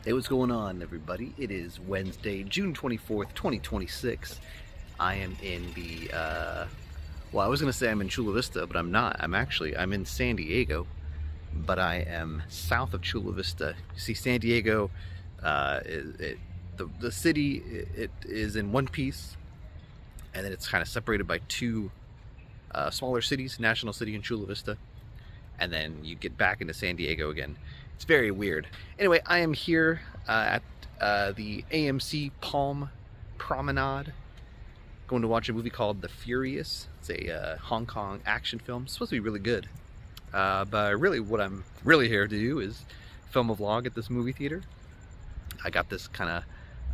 Hey, what's going on, everybody? It is Wednesday, June 24th, 2026. I am in the, well, I was going to say I'm in Chula Vista, but I'm not. I'm in San Diego, but I am south of Chula Vista. You see, San Diego, the city, it is in one piece, and then it's kind of separated by two smaller cities, National City and Chula Vista, and then you get back into San Diego again. It's very weird. Anyway, I am here at the AMC Palm Promenade, going to watch a movie called The Furious. It's a Hong Kong action film. It's supposed to be really good. But really what I'm really here to do is film a vlog at this movie theater. I got this kind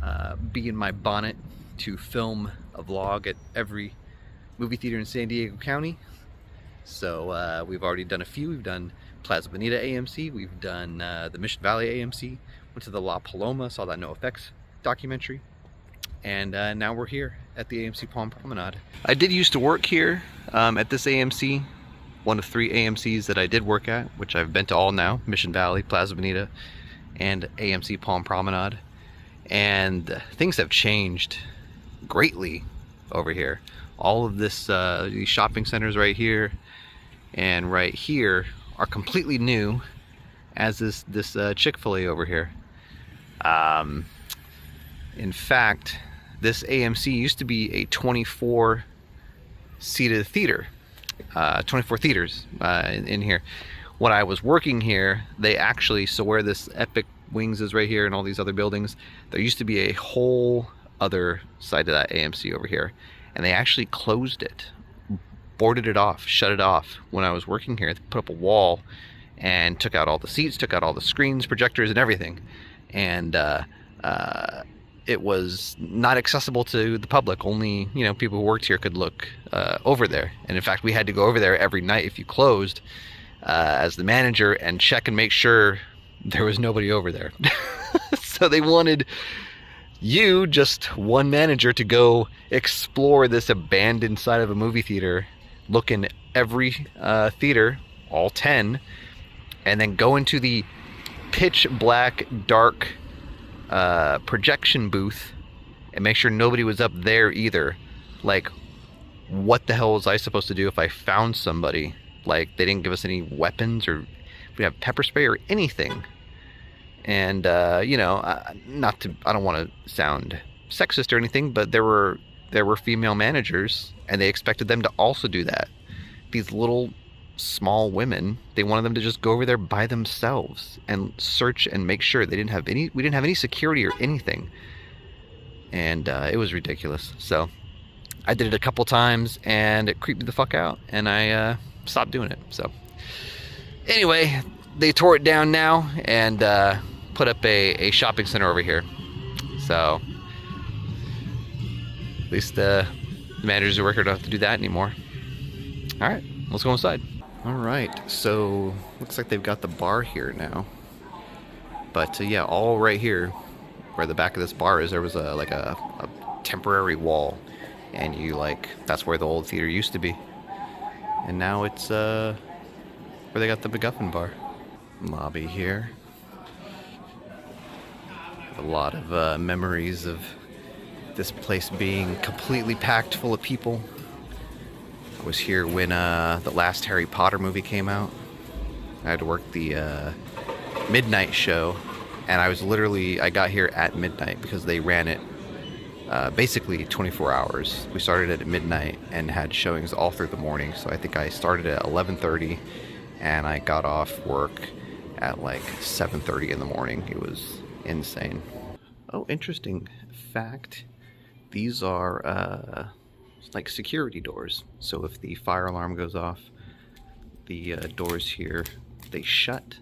of bee in my bonnet to film a vlog at every movie theater in San Diego County. So we've already done a few. We've done Plaza Bonita AMC, we've done the Mission Valley AMC, went to the La Paloma, saw that No Effects documentary, and now we're here at the AMC Palm Promenade. I did used to work here at this AMC, one of 3 AMCs that I did work at, which I've been to all now: Mission Valley, Plaza Bonita, and AMC Palm Promenade. And things have changed greatly over here. All of this, these shopping centers right here and right here are completely new, as is this Chick-fil-A over here. In fact, this AMC used to be a 24 seated theater, 24 theaters in here. When I was working here, they actually, so where this Epic Wings is right here and all these other buildings, there used to be a whole other side of that AMC over here, and they actually closed it, boarded it off, shut it off. When I was working here, they put up a wall and took out all the seats, took out all the screens, projectors, and everything. And it was not accessible to the public. Only, you know, people who worked here could look over there. And in fact, we had to go over there every night if you closed as the manager and check and make sure there was nobody over there. So they wanted you, just one manager, to go explore this abandoned side of a movie theater, look in every theater, all 10, and then go into the pitch black, dark projection booth and make sure nobody was up there either. Like, what the hell was I supposed to do if I found somebody? Like, they didn't give us any weapons, or we have pepper spray or anything. And you know, I don't want to sound sexist or anything, but there were female managers, and they expected them to also do that. These little small women, they wanted them to just go over there by themselves and search and make sure we didn't have any security or anything. And it was ridiculous. So I did it a couple times, and it creeped me the fuck out, and I stopped doing it. So anyway, they tore it down now and put up a shopping center over here. So at least the managers who work here don't have to do that anymore. All right, let's go inside. All right, so looks like they've got the bar here now. But yeah, all right here, where the back of this bar is, there was a temporary wall, and that's where the old theater used to be. And now it's where they got the MacGuffin bar. Lobby here. A lot of memories of this place being completely packed full of people. I was here when the last Harry Potter movie came out. I had to work the midnight show, and I got here at midnight because they ran it basically 24 hours. We started at midnight and had showings all through the morning. So I think I started at 11:30 and I got off work at like 7:30 in the morning. It was insane. Oh, interesting fact. These are like security doors. So if the fire alarm goes off, the doors here, they shut,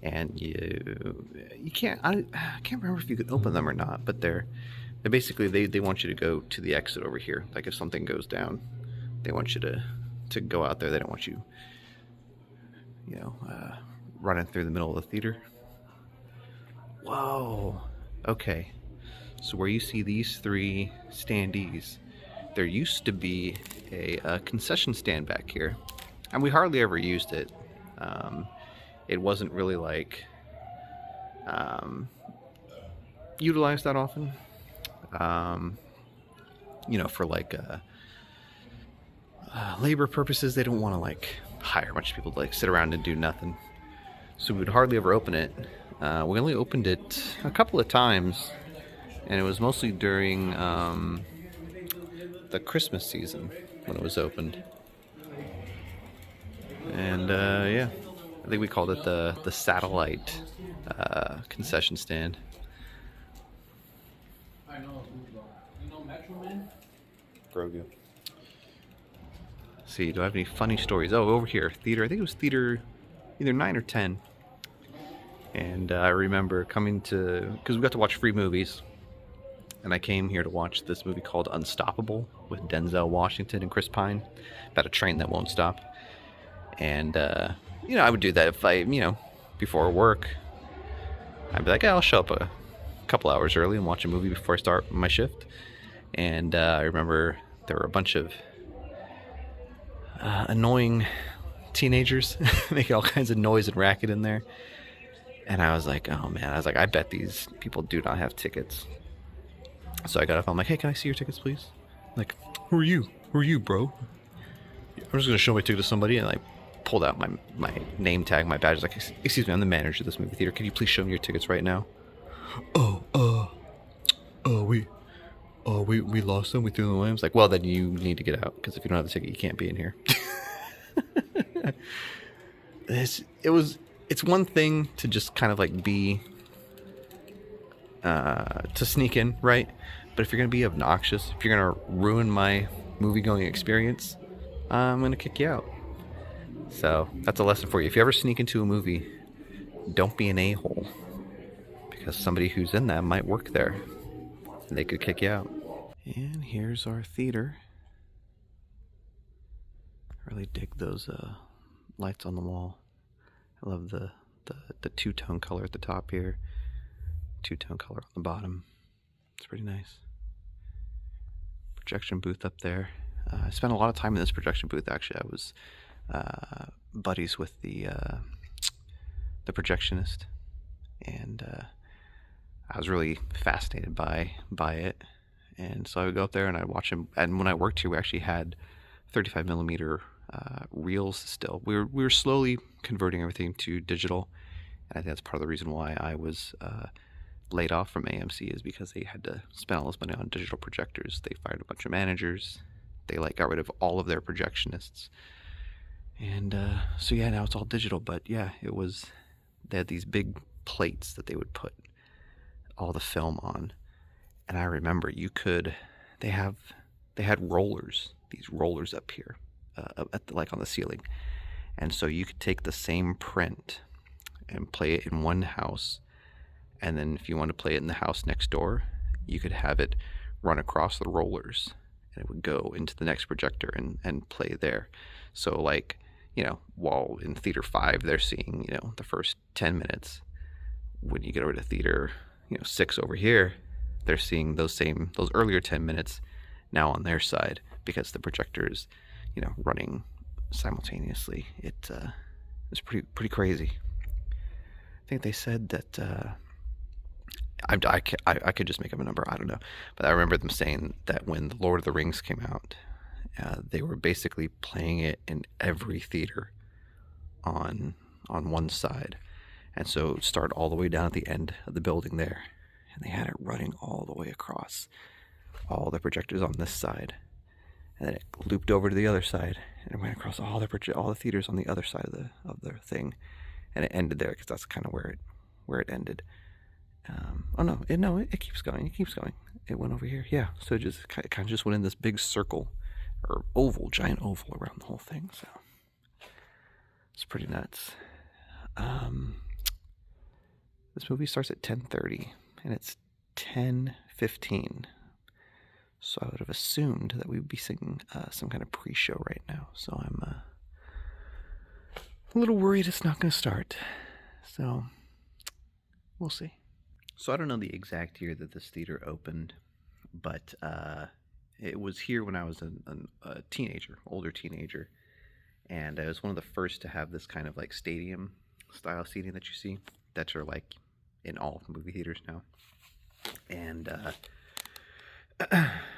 and you can't, I can't remember if you could open them or not, but they're basically, they want you to go to the exit over here. Like if something goes down, they want you to go out there. They don't want you, you know, running through the middle of the theater. Whoa. Okay. So where you see these 3 standees, there used to be a concession stand back here, and we hardly ever used it. It wasn't really like utilize that often. Um, for like labor purposes, they don't want to like hire a bunch of people to like sit around and do nothing. So we would hardly ever open it. We only opened it a couple of times, and it was mostly during the Christmas season when it was opened. And yeah, I think we called it the satellite concession stand. Grogu. Let's see, do I have any funny stories? Oh, over here, theater. I think it was theater either 9 or 10. And I remember coming to, because we got to watch free movies, and I came here to watch this movie called Unstoppable with Denzel Washington and Chris Pine about a train that won't stop. And I would do that if I, before work, I'd be like, I'll show up a couple hours early and watch a movie before I start my shift. And I remember there were a bunch of annoying teenagers making all kinds of noise and racket in there. And I was like, oh man, I bet these people do not have tickets. So I got up, I'm like, hey, can I see your tickets, please? Like, who are you? Who are you, bro? I'm just going to show my ticket to somebody. And I pulled out my name tag, my badge. I was like, excuse me, I'm the manager of this movie theater. Can you please show me your tickets right now? We lost them. We threw them away. I was like, well, then you need to get out, because if you don't have the ticket, you can't be in here. It's one thing to just kind of like be, to sneak in, right? But if you're going to be obnoxious, if you're going to ruin my movie going experience, I'm going to kick you out. So that's a lesson for you. If you ever sneak into a movie, don't be an a-hole, because somebody who's in that might work there and they could kick you out. And here's our theater. I really dig those lights on the wall. I love the two-tone color at the top here, two-tone color on the bottom. It's pretty nice. Projection booth up there. I spent a lot of time in this projection booth, actually. I was buddies with the projectionist, and I was really fascinated by it. And so I would go up there and I'd watch him. And when I worked here, we actually had 35 millimeter reels still. We were slowly converting everything to digital, and I think that's part of the reason why I was laid off from AMC, is because they had to spend all this money on digital projectors. They fired a bunch of managers. They got rid of all of their projectionists, and so yeah, now it's all digital. But yeah, they had these big plates that they would put all the film on, and I remember they had rollers, these rollers up here, like on the ceiling, and so you could take the same print and play it in one house, and then if you want to play it in the house next door, you could have it run across the rollers, and it would go into the next projector and play there. So like, while in theater 5 they're seeing, the first 10 minutes, when you get over to theater 6 over here, they're seeing those earlier 10 minutes now on their side, because the projector is running simultaneously. It's pretty crazy. I think they said that I could just make up a number, I don't know, but I remember them saying that when the Lord of the Rings came out, they were basically playing it in every theater on one side, and so it started all the way down at the end of the building there, and they had it running all the way across all the projectors on this side, and then it looped over to the other side, and it went across all the theaters on the other side of the thing, and it ended there, because that's kind of where it ended. It keeps going. It keeps going. It went over here. Yeah, so it kind of just went in this big circle, or giant oval around the whole thing. So it's pretty nuts. This movie starts at 10:30, and it's 10:15. So I would have assumed that we would be seeing some kind of pre-show right now. So I'm a little worried it's not going to start. So we'll see. So I don't know the exact year that this theater opened, but it was here when I was a teenager, older teenager, and it was one of the first to have this kind of like stadium style seating that you see, that are like in all movie theaters now. And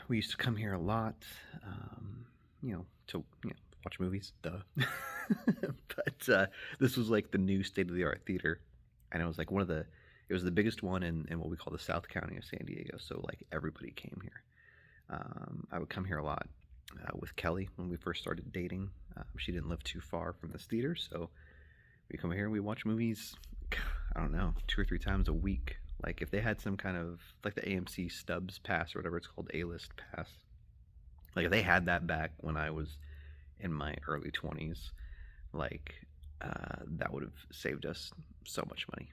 we used to come here a lot, to watch movies, duh. But this was like the new state-of-the-art theater, and it was like it was the biggest one in what we call the South County of San Diego. So like everybody came here. I would come here a lot with Kelly when we first started dating. She didn't live too far from this theater, so we come here and we watch movies, I don't know, 2 or 3 times a week. Like if they had some kind of, like the AMC Stubs pass or whatever it's called, A-list pass, like if they had that back when I was in my early 20s, like that would have saved us so much money.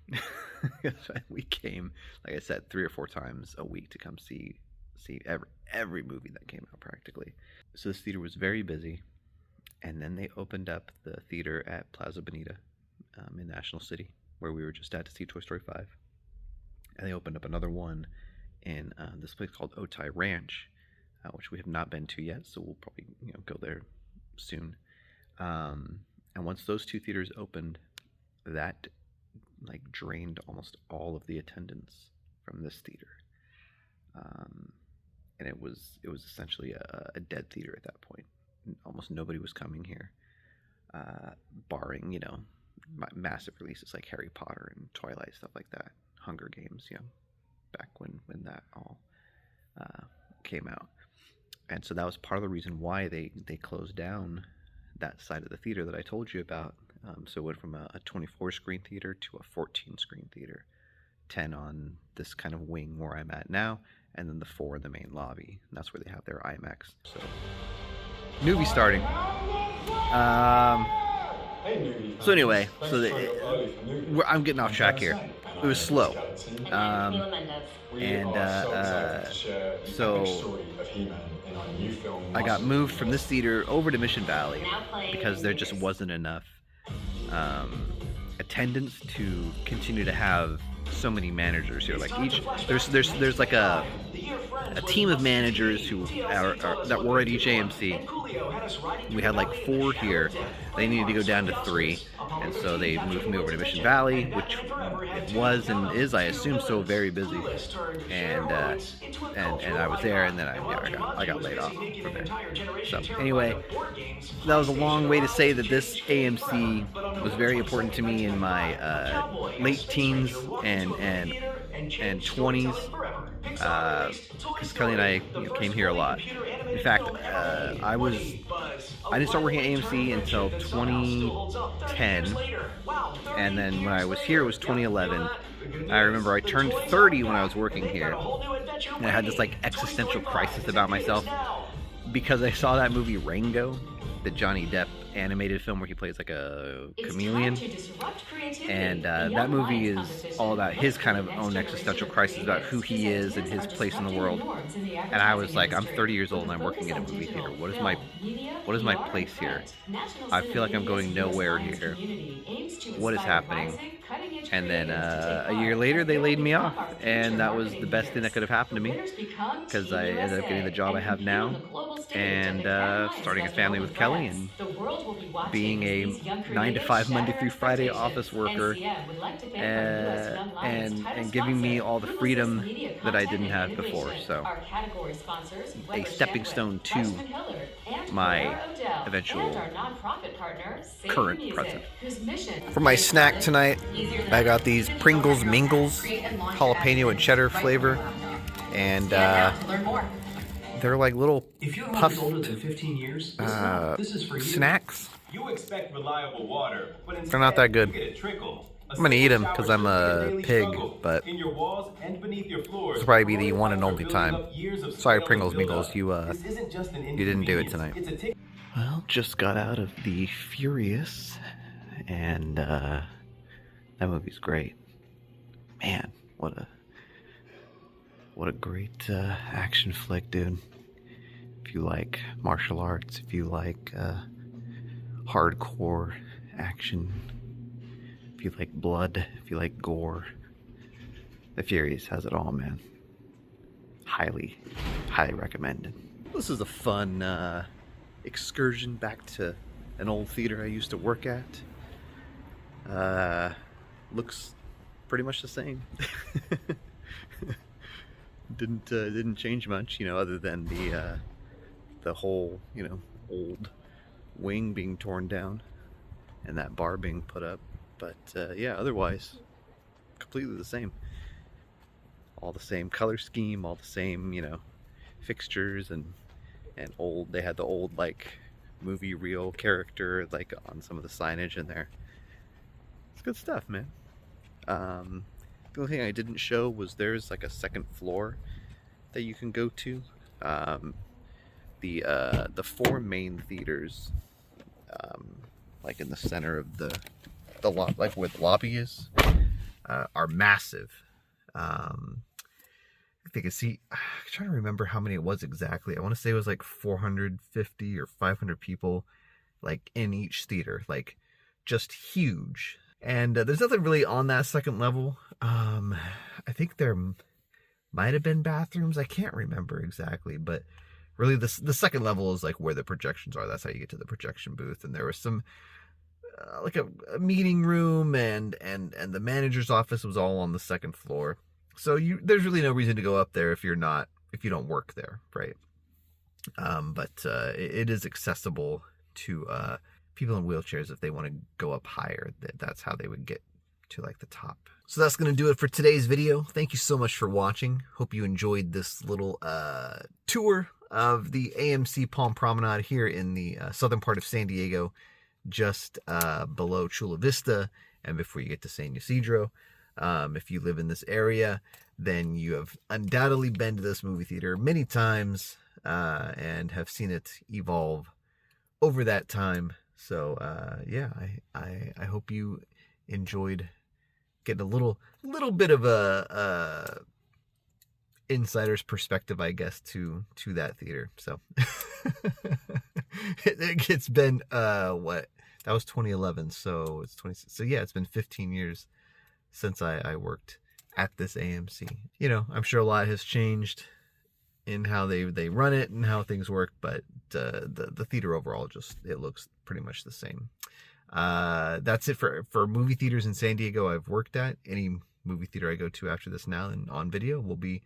We came, like I said, 3 or 4 times a week to come see every movie that came out practically. So this theater was very busy, and then they opened up the theater at Plaza Bonita in National City, where we were just at to see Toy Story 5. And they opened up another one in this place called Otay Ranch, which we have not been to yet, so we'll probably go there soon. And once those 2 theaters opened, that like drained almost all of the attendance from this theater. And it was essentially a dead theater at that point. Almost nobody was coming here, barring massive releases like Harry Potter and Twilight, stuff like that, Hunger Games, back when that all came out. And so that was part of the reason why they closed down that side of the theater that I told you about. So it went from a 24 screen theater to a 14 screen theater, 10 on this kind of wing where I'm at now, and then the 4 in the main lobby. And that's where they have their IMAX. So movie starting. So anyway, I'm getting off track here. It was slow. So I got moved from this theater over to Mission Valley because there just wasn't enough attendance to continue to have so many managers here. Like there's like a team of managers who that were at each AMC. We had like 4 here. They needed to go down to 3, and so they moved me over to Mission Valley, which it was and is, I assume, so very busy. And I was there, and then I got laid off from there. So anyway, that was a long way to say that this AMC was very important to me in my late teens and 20s. Because Kelly and I came here a lot. In fact, I didn't start working at AMC until 2010, and then when I was here it was 2011. I remember I turned 30 when I was working here, and I had this like existential crisis about myself because I saw that movie Rango, the Johnny Depp animated film where he plays like a chameleon. And that movie is all about his kind of own existential crisis about who he is and his place in the world. And I was like, I'm 30 years old and I'm working in a movie theater. What is my place here? I feel like I'm going nowhere here. What is happening? And then a year later they laid me off, and that was the best thing that could have happened to me, because I ended up getting the job I have now, and starting a family with Kelly, and being a 9-to-5 Monday through Friday office worker, and giving me all the freedom that I didn't have before. So a stepping stone to my eventual current present. For my snack tonight, I got these Pringles Mingles, jalapeno and cheddar flavor, and they're like little puffed snacks. They're not that good. I'm gonna eat them because I'm a pig, but this will probably be the one and only time. Sorry, Pringles Mingles, you didn't do it tonight. Well, just got out of the Furious, and that movie's great. Man, what a great action flick, dude. If you like martial arts, if you like hardcore action, if you like blood, if you like gore, the Furious has it all, man. Highly recommended. This is a fun excursion back to an old theater I used to work at. Looks pretty much the same. Didn't change much, you know, other than the whole, you know, old wing being torn down and that bar being put up. But yeah, otherwise completely the same. All the same color scheme, all the same, you know, fixtures and old. They had the old like movie reel character like on some of the signage in there. It's good stuff, man. The only thing I didn't show was there's like a second floor that you can go to. The four main theaters, like in the center of the lot, like where the lobby is, are massive. If they can see, I'm trying to remember how many it was exactly. I want to say it was like 450 or 500 people, like in each theater, like just huge. And there's nothing really on that second level. I think there might have been bathrooms. I can't remember exactly, but really the second level is like where the projections are. That's how you get to the projection booth. And there was some like a meeting room and the manager's office was all on the second floor. So there's really no reason to go up there if you don't work there, right? But it is accessible to people in wheelchairs if they want to go up higher. That's how they would get to like the top. So that's going to do it for today's video. Thank you so much for watching. Hope you enjoyed this little tour of the AMC Palm Promenade here in the southern part of San Diego, just below Chula Vista and before you get to San Ysidro. If you live in this area, then you have undoubtedly been to this movie theater many times and have seen it evolve over that time. So yeah, I hope you enjoyed getting a little bit of a insider's perspective, I guess, to that theater. So it's been what, that was 2011, so it's 20. So yeah, it's been 15 years since I worked at this AMC. You know, I'm sure a lot has changed in how they run it and how things work, but the theater overall, just it looks pretty much the same. That's it for movie theaters in San Diego I've worked at. Any movie theater I go to after this now and on video will be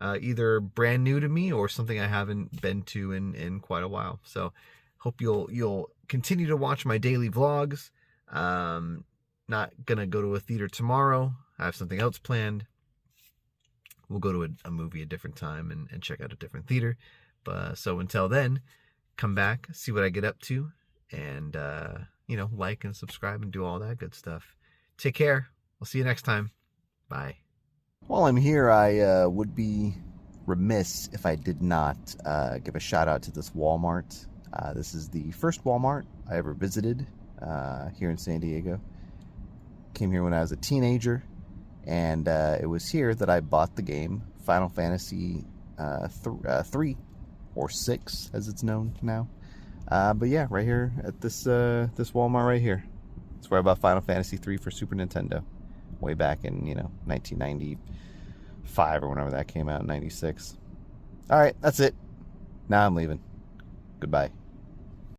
either brand new to me or something I haven't been to in quite a while. So hope you'll continue to watch my daily vlogs. Not gonna go to a theater tomorrow. I have something else planned. We'll go to a movie a different time and check out a different theater. But so until then, come back, see what I get up to, and you know, like and subscribe and do all that good stuff. Take care. I'll see you next time. Bye. While I'm here, I would be remiss if I did not give a shout out to this Walmart. This is the first Walmart I ever visited here in San Diego. Came here when I was a teenager, and it was here that I bought the game Final Fantasy 3 or 6 as it's known now. But yeah, right here at this Walmart right here. That's where I bought Final Fantasy 3 for Super Nintendo way back in, you know, 1995 or whenever that came out, 96. All right, that's it. Now I'm leaving. Goodbye.